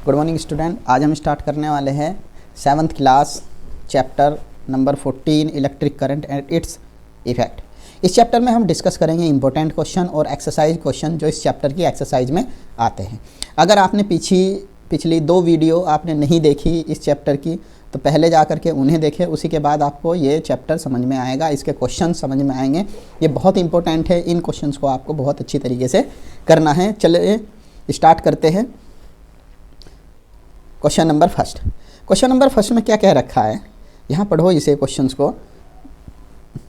Good morning student. आज हम start करने वाले हैं 7th class chapter number 14 electric current and its effect. इस चैप्टर में हम डिस्कस करेंगे इंपॉर्टेंट क्वेश्चन और एक्सरसाइज क्वेश्चन जो इस चैप्टर की एक्सरसाइज में आते हैं। अगर आपने पिछली 2 वीडियो आपने नहीं देखी इस चैप्टर की तो पहले जा कर के उन्हें देखें, उसी के बाद आपको ये चैप्टर समझ में आएगा, इसके क्वेश्चन समझ में आएंगे। ये बहुत इंपॉर्टेंट है, इन क्वेश्चंस को आपको बहुत अच्छी तरीके से करना है। चलिए स्टार्ट करते हैं। क्वेश्चन नंबर फर्स्ट में क्या कह रखा है, यहाँ पढ़ो इसे क्वेश्चंस को।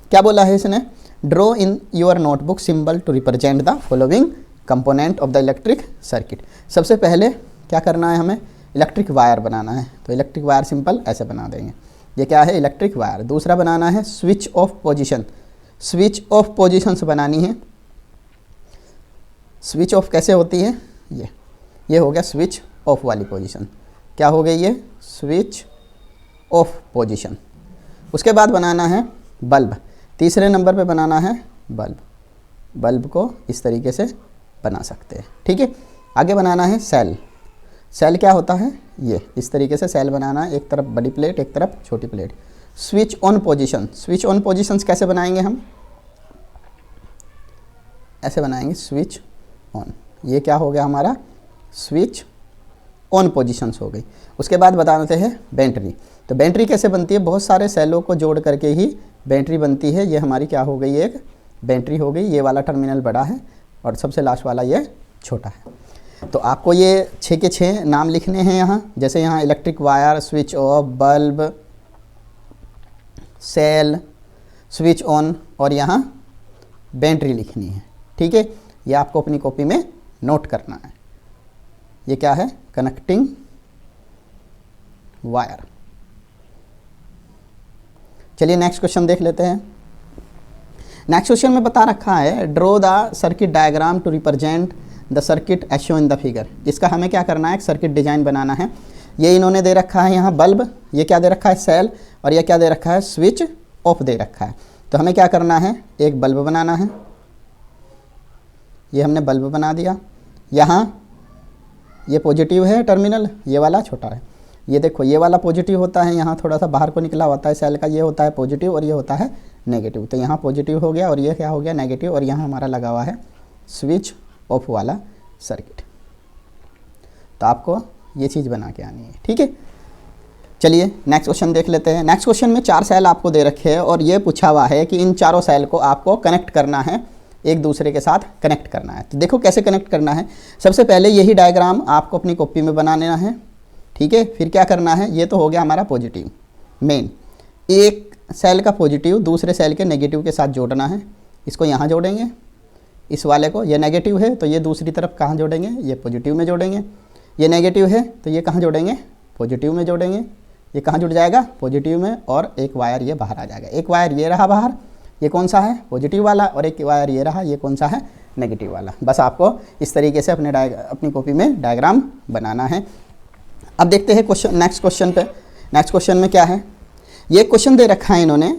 क्या बोला है इसने? Draw in your notebook symbol to represent the following component of the electric circuit. सबसे पहले क्या करना है, हमें इलेक्ट्रिक वायर बनाना है। तो इलेक्ट्रिक वायर सिंपल ऐसे बना देंगे। ये क्या है? Electric wire. दूसरा बनाना है switch off position. Switch off positions बनानी है। स्विच ऑफ कैसे होती है? ये हो गया स्विच ऑफ वाली पोजीशन। क्या हो गई ये? Switch off position. उसके बाद बनाना है बल्ब। तीसरे नंबर पे बनाना है बल्ब। बल्ब को इस तरीके से बना सकते हैं, ठीक है। आगे बनाना है सेल। सेल क्या होता है? ये इस तरीके से सेल बनाना है, एक तरफ बड़ी प्लेट एक तरफ छोटी plate. Switch on position. Switch on positions कैसे बनाएंगे हम? ऐसे बनाएंगे स्विच ऑन। ये क्या हो गया हमारा? स्विच ऑन पोजीशंस हो गई। उसके बाद बताते हैं बैटरी। तो बैटरी कैसे बनती है? बहुत सारे सेलों को जोड़ करके ही बैटरी बनती है। ये हमारी क्या हो गई? एक बैटरी हो गई। ये वाला टर्मिनल बड़ा है और सबसे लास्ट वाला ये छोटा है। तो आपको ये 6 के 6 नाम लिखने हैं यहाँ। जैसे यहाँ electric wire, switch off, bulb, cell, switch on और यहाँ बैटरी लिखनी है, ठीक है। ये आपको अपनी कॉपी में नोट करना है। ये क्या है? Connecting wire. चलिए नेक्स्ट क्वेश्चन देख लेते हैं। नेक्स्ट क्वेश्चन में बता रखा है draw the circuit diagram to represent the circuit as shown in the figure. इसका हमें क्या करना है? एक सर्किट डिजाइन बनाना है। ये इन्होंने दे रखा है यहाँ बल्ब, ये क्या दे रखा है? सेल, और ये क्या दे रखा है? स्विच ऑफ दे रखा है। तो हमें क्या करना है? एक बल्ब बनाना है। ये हमने बल्ब बना दिया। यहाँ ये पॉजिटिव है टर्मिनल, ये वाला छोटा है। ये देखो ये वाला पॉजिटिव होता है, यहाँ थोड़ा सा बाहर को निकला होता है सेल का, ये होता है पॉजिटिव और ये होता है नेगेटिव। तो यहाँ पॉजिटिव हो गया और ये क्या हो गया? नेगेटिव। और यहाँ हमारा लगा हुआ है स्विच ऑफ वाला सर्किट। तो आपको ये चीज़ बना के आनी है, ठीक है। चलिए नेक्स्ट क्वेश्चन देख लेते हैं। नेक्स्ट क्वेश्चन में 4 सेल आपको दे रखे हैं और ये पूछा हुआ है कि इन चारों सेल को आपको कनेक्ट करना है, एक दूसरे के साथ कनेक्ट करना है। तो देखो कैसे कनेक्ट करना है। सबसे पहले यही डायग्राम आपको अपनी कॉपी में बनाना है, ठीक है। फिर क्या करना है? ये तो हो गया हमारा पॉजिटिव मेन। एक सेल का पॉजिटिव दूसरे सेल के नेगेटिव के साथ जोड़ना है। इसको यहाँ जोड़ेंगे, इस वाले को। ये नेगेटिव है तो ये दूसरी तरफ कहाँ जोड़ेंगे? ये पॉजिटिव में जोड़ेंगे। ये नेगेटिव है तो ये कहाँ जोड़ेंगे? पॉजिटिव में जोड़ेंगे। ये कहाँ जुड़ जाएगा? पॉजिटिव में। और एक वायर ये बाहर आ जाएगा। एक वायर ये रहा बाहर, ये कौन सा है? पॉजिटिव वाला। और एक वायर ये रहा, ये कौन सा है? नेगेटिव वाला। बस आपको इस तरीके से अपनी कॉपी में डायग्राम बनाना है। अब देखते हैं क्वेश्चन, नेक्स्ट क्वेश्चन पे। नेक्स्ट क्वेश्चन में क्या है? ये क्वेश्चन दे रखा है इन्होंने।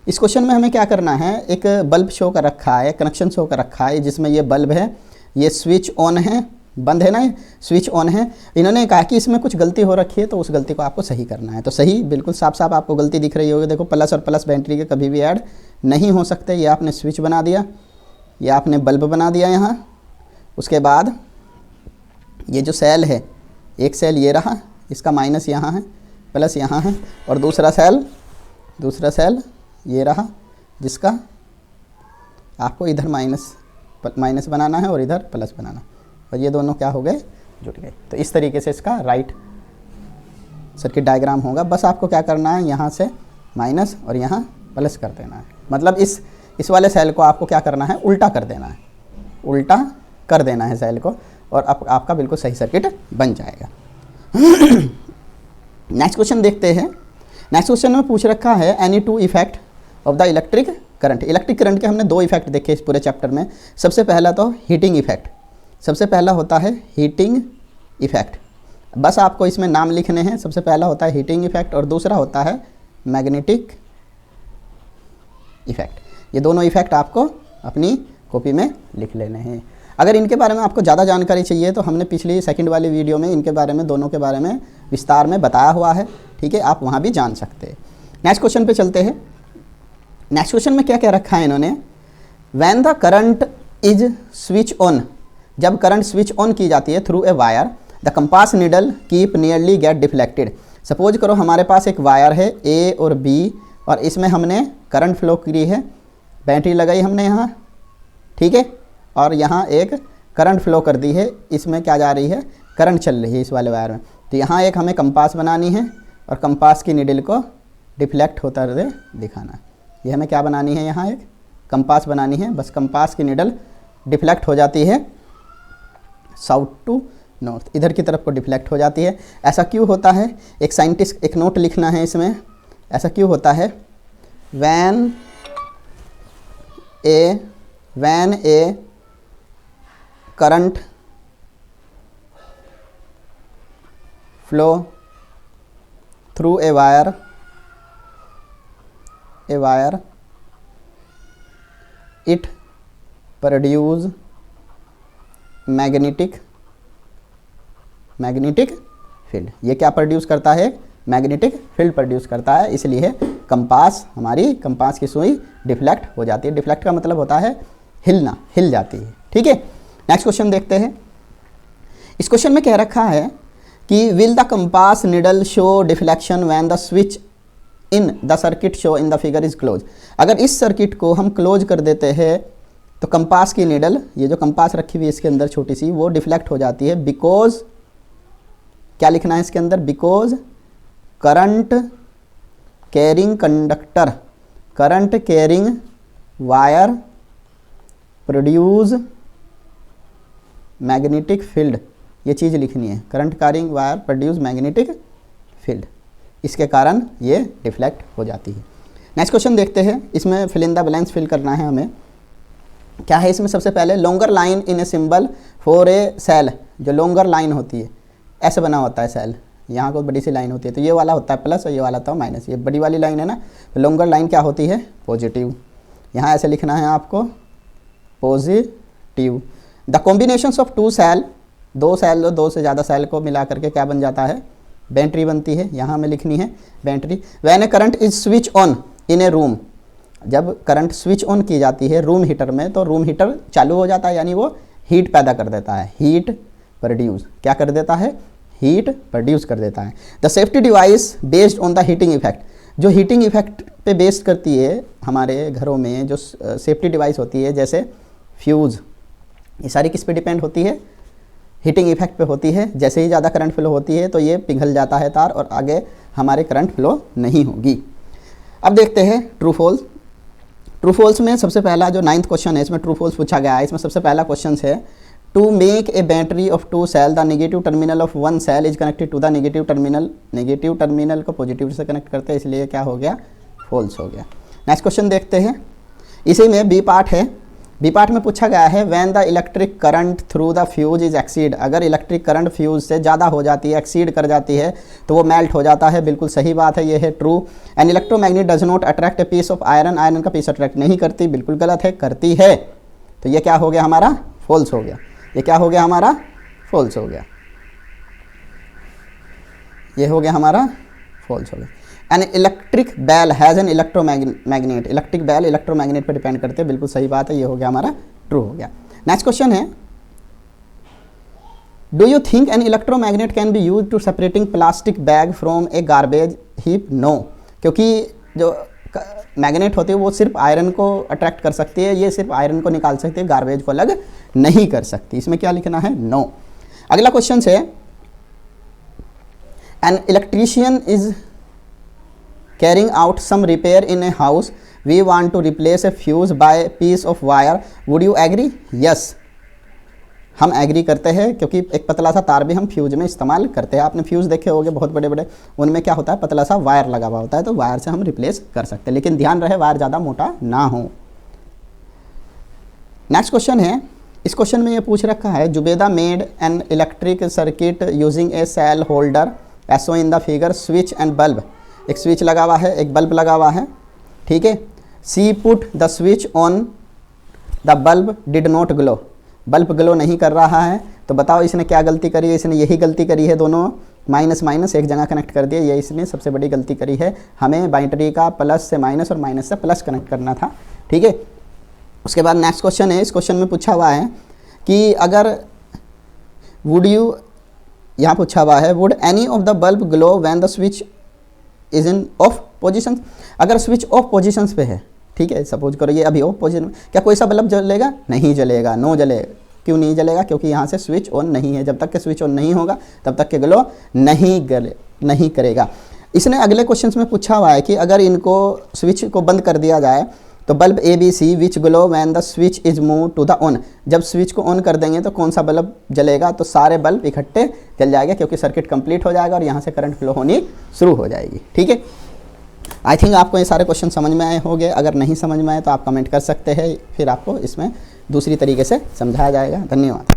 इस क्वेश्चन में हमें क्या करना है? एक बल्ब शो कर रखा है, कनेक्शन शो कर रखा है, जिसमें ये बल्ब है, ये स्विच ऑन है, बंद है ना, ये स्विच ऑन है। इन्होंने कहा कि इसमें कुछ गलती हो रखी है तो उस गलती को आपको सही करना है। तो सही बिल्कुल साफ साफ आपको गलती दिख रही होगी। देखो प्लस और प्लस बैटरी के कभी भी ऐड नहीं हो सकते। ये आपने स्विच बना दिया, ये आपने बल्ब बना दिया यहाँ। उसके बाद ये जो सेल है, एक सेल ये रहा, इसका माइनस यहाँ है, प्लस यहाँ है। और दूसरा सेल ये रहा, जिसका आपको इधर माइनस बनाना है और इधर प्लस बनाना। और ये दोनों क्या हो गए? जुड़ गए। तो इस तरीके से इसका राइट सर्किट डायग्राम होगा। बस आपको क्या करना है? यहाँ से माइनस और यहाँ प्लस कर देना है। मतलब इस वाले सेल को आपको क्या करना है? उल्टा कर देना है। उल्टा कर देना है सेल को और आपका बिल्कुल सही सर्किट बन जाएगा। नेक्स्ट क्वेश्चन देखते हैं। नेक्स्ट क्वेश्चन में पूछ रखा है any 2 effect of the electric current. Electric current के हमने 2 इफेक्ट देखे इस पूरे चैप्टर में। सबसे पहला तो हीटिंग इफेक्ट। सबसे पहला होता है हीटिंग इफेक्ट। बस आपको इसमें नाम लिखने हैं। सबसे पहला होता है हीटिंग इफेक्ट और दूसरा होता है मैग्नेटिक इफेक्ट। ये दोनों इफेक्ट आपको अपनी कॉपी में लिख लेने हैं। अगर इनके बारे में आपको ज़्यादा जानकारी चाहिए तो हमने पिछली सेकंड वाली वीडियो में इनके बारे में, दोनों के बारे में विस्तार में बताया हुआ है, ठीक है, आप वहाँ भी जान सकते हैं। नेक्स्ट क्वेश्चन पे चलते हैं। नेक्स्ट क्वेश्चन में क्या क्या रखा है इन्होंने, when the current is switch on, जब करंट स्विच ऑन की जाती है through a wire, the compass needle keep nearly get deflected. Suppose करो हमारे पास एक वायर है ए और बी, और इसमें हमने करंट फ्लो की है, बैटरी लगाई हमने यहाँ, ठीक है, और यहाँ एक करंट फ्लो कर दी है, इसमें क्या जा रही है, करंट चल रही है इस वाले वायर में। तो यहाँ एक हमें कंपास बनानी है और कंपास की निडल को डिफ्लेक्ट होता हुए दिखाना है। ये हमें क्या बनानी है, यहाँ एक कंपास बनानी है, बस कंपास की निडल डिफ्लेक्ट हो जाती है साउथ टू नॉर्थ, इधर की तरफ को डिफ्लेक्ट हो जाती है। ऐसा क्यों होता है, एक साइंटिस्ट एक नोट लिखना है इसमें, ऐसा क्यों होता है, when A current flow through a wire it produce magnetic field. ये क्या प्रोड्यूस करता है, मैग्नेटिक फील्ड प्रोड्यूस करता है, इसलिए कंपास, हमारी कंपास की सुई डिफ्लेक्ट हो जाती है। डिफ्लेक्ट का मतलब होता है हिलना, हिल जाती है, ठीक है। नेक्स्ट क्वेश्चन देखते हैं। इस क्वेश्चन में कह रखा है कि will the compass needle show deflection when the switch in the circuit show in the figure is close. अगर इस सर्किट को हम क्लोज कर देते हैं तो कंपास की निडल, ये जो कंपास रखी हुई है इसके अंदर छोटी सी, वो डिफ्लेक्ट हो जाती है, बिकॉज क्या लिखना है इसके अंदर, because current carrying conductor, current carrying wire produce magnetic field, ये चीज़ लिखनी है, current carrying wire produce magnetic field, इसके कारण ये डिफ्लेक्ट हो जाती है। नेक्स्ट क्वेश्चन देखते हैं। इसमें fill in the blanks fill करना है हमें। क्या है इसमें, सबसे पहले longer line in a symbol for a cell, जो लॉन्गर लाइन होती है, ऐसे बना होता है सेल, यहाँ को बड़ी सी लाइन होती है, तो ये वाला होता है प्लस और ये वाला होता है माइनस, ये बड़ी वाली लाइन है ना, तो लॉन्गर लाइन क्या होती है, पॉजिटिव, यहाँ ऐसे लिखना है आपको positive. The combinations of two cell, दो सेल, दो से ज़्यादा सेल को मिला करके क्या बन जाता है, बैटरी बनती है, यहाँ हमें लिखनी है battery. When A current is switch on in A room, जब करंट स्विच ऑन की जाती है रूम हीटर में, तो रूम हीटर चालू हो जाता है, यानी वो हीट पैदा कर देता है, हीट प्रोड्यूस, क्या कर देता है, हीट प्रोड्यूस कर देता है। The safety device based on the heating effect, जो हीटिंग इफेक्ट पे बेस्ड करती है, हमारे घरों में जो सेफ्टी डिवाइस होती है जैसे फ्यूज़, ये सारी किस पे डिपेंड होती है, हीटिंग इफेक्ट पे होती है। जैसे ही ज़्यादा करंट फ्लो होती है तो ये पिघल जाता है तार और आगे हमारे करंट फ्लो नहीं होगी। अब देखते हैं ट्रू फॉल्स। ट्रू फॉल्स में सबसे पहला जो 9th क्वेश्चन है, इसमें ट्रू फॉल्स पूछा गया है। इसमें सबसे पहला क्वेश्चन है, to make a battery of two cell the negative terminal of one cell is connected to the negative terminal, negative terminal को पॉजिटिव से कनेक्ट करते हैं, इसलिए क्या हो गया, फॉल्स हो गया। नेक्स्ट क्वेश्चन देखते हैं। इसी में बी पार्ट है। बी पार्ट में पूछा गया है, when the electric current through the fuse is exceed, अगर इलेक्ट्रिक करंट फ्यूज से ज़्यादा हो जाती है, एक्सीड कर जाती है, तो वो मेल्ट हो जाता है। बिल्कुल सही बात है, ये है true. An electromagnet does not attract a piece of iron, iron का पीस अट्रैक्ट नहीं करती, बिल्कुल गलत है, करती है। तो ये क्या हो गया हमारा, फॉल्स हो गया। ये क्या हो गया हमारा, फॉल्स हो गया, ये हो गया हमारा फॉल्स हो गया। An electric bell has an electromagnet, electric bell electromagnet पर डिपेंड करते हैं, बिल्कुल सही बात है, ये हो गया हमारा ट्रू हो गया। नेक्स्ट क्वेश्चन है, do you think an electromagnet can be use to separating plastic bag from a garbage heap, no, क्योंकि जो मैग्नेट होती है वो सिर्फ आयरन को अट्रैक्ट कर सकती है, ये सिर्फ आयरन को निकाल सकती है, गार्बेज को अलग नहीं कर सकती। इसमें क्या लिखना है, नो। अगला क्वेश्चन है, an electrician is carrying out some repair in a house, we want to replace a fuse by a piece of wire, would you agree? yes, हम एग्री करते हैं, क्योंकि एक पतला सा तार भी हम फ्यूज में इस्तेमाल करते हैं। आपने फ्यूज देखे होंगे बहुत बड़े बड़े, उनमें क्या होता है, पतला सा वायर लगा हुआ होता है, तो वायर से हम रिप्लेस कर सकते हैं, लेकिन ध्यान रहे वायर ज़्यादा मोटा ना हो। नेक्स्ट क्वेश्चन है, इस क्वेश्चन में ये पूछ रखा है, Zubeda made an electric circuit using a cell holder S O in the figure, switch and bulb, एक स्विच लगा हुआ है, एक बल्ब लगा हुआ है, ठीक है। See put the switch on, the bulb did not glow, bulb glow नहीं कर रहा है, तो बताओ इसने क्या गलती करी है? इसने यही गलती करी है, दोनों माइनस माइनस एक जगह कनेक्ट कर दिया, ये इसने सबसे बड़ी गलती करी है। हमें बैटरी का प्लस से माइनस और माइनस से प्लस कनेक्ट करना था, ठीक है। उसके बाद नेक्स्ट क्वेश्चन है, इस क्वेश्चन में पूछा हुआ है कि अगर वुड यू, यहाँ पूछा हुआ है would any of the bulb glow when the switch is in of position. अगर स्विच ऑफ पोजिशंस पे है, ठीक है, सपोज करो ये अभी ऑफ पोजिशन में, क्या कोई सा बल्ब जलेगा? नहीं जलेगा, नो जलेगा। क्यों नहीं जलेगा? क्योंकि यहाँ से स्विच ऑन नहीं है। जब तक के स्विच ऑन नहीं होगा तब तक के ग्लो नहीं करेगा। इसने अगले क्वेश्चन में पूछा हुआ है कि अगर इनको स्विच को बंद कर दिया जाए तो bulb A B C which glow when the switch is move to the on, जब स्विच को ऑन कर देंगे तो कौन सा बल्ब जलेगा? तो सारे बल्ब इकट्ठे जल जाएगा, क्योंकि सर्किट कंप्लीट हो जाएगा और यहाँ से करंट फ्लो होनी शुरू हो जाएगी, ठीक है। आई थिंक आपको ये सारे क्वेश्चन समझ में आए होंगे। अगर नहीं समझ में आए तो आप कमेंट कर सकते हैं, फिर आपको इसमें दूसरी तरीके से समझाया जाएगा। धन्यवाद।